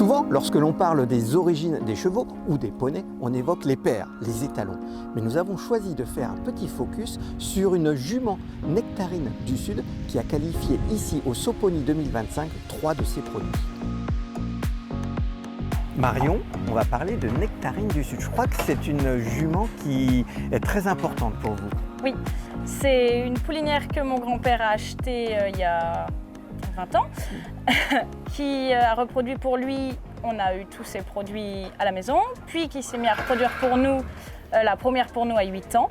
Souvent, lorsque l'on parle des origines des chevaux ou des poneys, on évoque les pères, les étalons. Mais nous avons choisi de faire un petit focus sur une jument Nectarine du Sud qui a qualifié ici au Soponi 2025 3 de ses produits. Marion, on va parler de Nectarine du Sud. Je crois que c'est une jument qui est très importante pour vous. Oui, c'est une poulinière que mon grand-père a achetée il y a 20 ans, qui a reproduit pour lui. On a eu tous ses produits à la maison, puis qui s'est mis à reproduire pour nous, la première pour nous à 8 ans.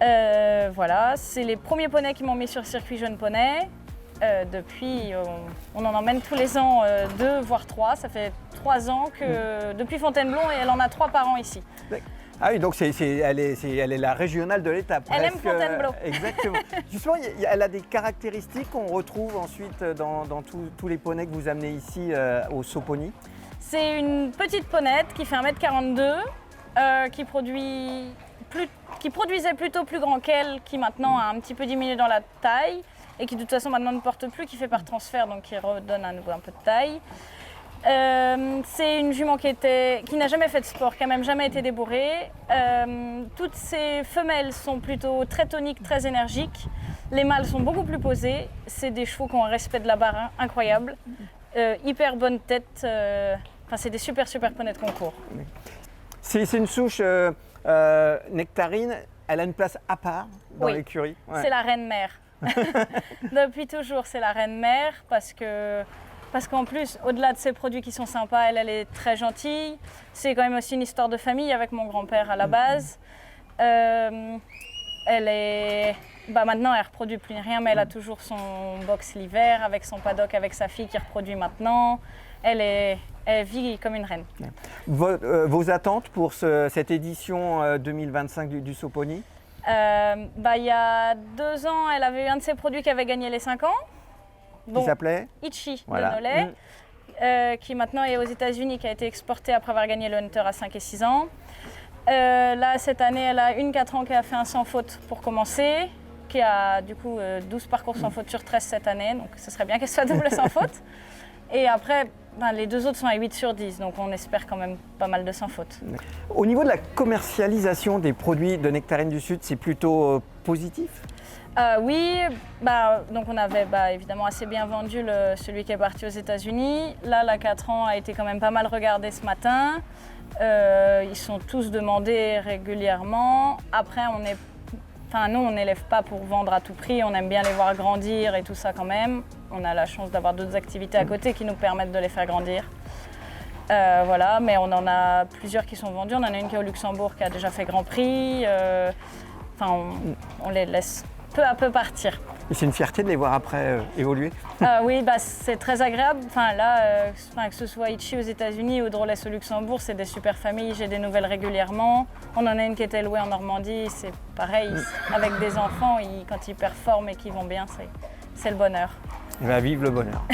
Voilà, c'est les premiers poneys qui m'ont mis sur le circuit jeune poney. Depuis, on en emmène tous les ans 2 voire 3. Ça fait 3 ans que depuis Fontainebleau, et elle en a 3 par an ici. Ah oui, donc elle est la régionale de l'État. Elle aime Fontainebleau. Exactement. Justement, elle a des caractéristiques qu'on retrouve ensuite dans tous les poneys que vous amenez ici au Soponi. C'est une petite ponette qui fait 1m42, qui produisait plutôt plus grand qu'elle, qui maintenant a un petit peu diminué dans la taille et qui de toute façon maintenant ne porte plus, qui fait par transfert, donc qui redonne à nouveau un peu de taille. C'est une jument qui n'a jamais fait de sport, qui n'a même jamais été débourrée. Toutes ces femelles sont plutôt très toniques, très énergiques. Les mâles sont beaucoup plus posés. C'est des chevaux qui ont un respect de la barre incroyable. Hyper bonne tête. C'est des super poneys de concours. C'est une souche Nectarine. Elle a une place à part dans l'écurie. Ouais. C'est la reine-mère. Depuis toujours, c'est la reine-mère parce qu'en plus, au-delà de ses produits qui sont sympas, elle est très gentille. C'est quand même aussi une histoire de famille avec mon grand-père à la base. Maintenant, elle ne reproduit plus rien, mais elle a toujours son box l'hiver avec son paddock, avec sa fille qui reproduit maintenant. Elle vit comme une reine. Vos attentes pour cette édition 2025 du Soponi? Il y a 2 ans, elle avait eu un de ses produits qui avait gagné les 5 ans. Qui s'appelait Itchy de Nolay, qui maintenant est aux États-Unis, qui a été exporté après avoir gagné le Hunter à 5 et 6 ans. Là, cette année, elle a une 4 ans qui a fait un sans faute pour commencer, qui a du coup 12 parcours sans faute sur 13 cette année, donc ce serait bien qu'elle soit double sans faute. Et après, les 2 autres sont à 8 sur 10, donc on espère quand même pas mal de sans faute. Au niveau de la commercialisation des produits de Nectarine du Sud, c'est plutôt positif? Oui, donc on avait évidemment assez bien vendu celui qui est parti aux États-Unis. Là, la 4 ans a été quand même pas mal regardée ce matin. Ils sont tous demandés régulièrement. Après, nous, on n'élève pas pour vendre à tout prix. On aime bien les voir grandir et tout ça quand même. On a la chance d'avoir d'autres activités à côté qui nous permettent de les faire grandir. Voilà, mais on en a plusieurs qui sont vendus. On en a une qui est au Luxembourg qui a déjà fait Grand Prix. On les laisse peu à peu partir. Et c'est une fierté de les voir après évoluer? Oui, c'est très agréable. Que ce soit Itchy aux États-Unis ou Drôlesse au Luxembourg, c'est des super familles. J'ai des nouvelles régulièrement. On en a une qui est élevée en Normandie. C'est pareil, avec des enfants, quand ils performent et qu'ils vont bien, c'est le bonheur. Vive le bonheur.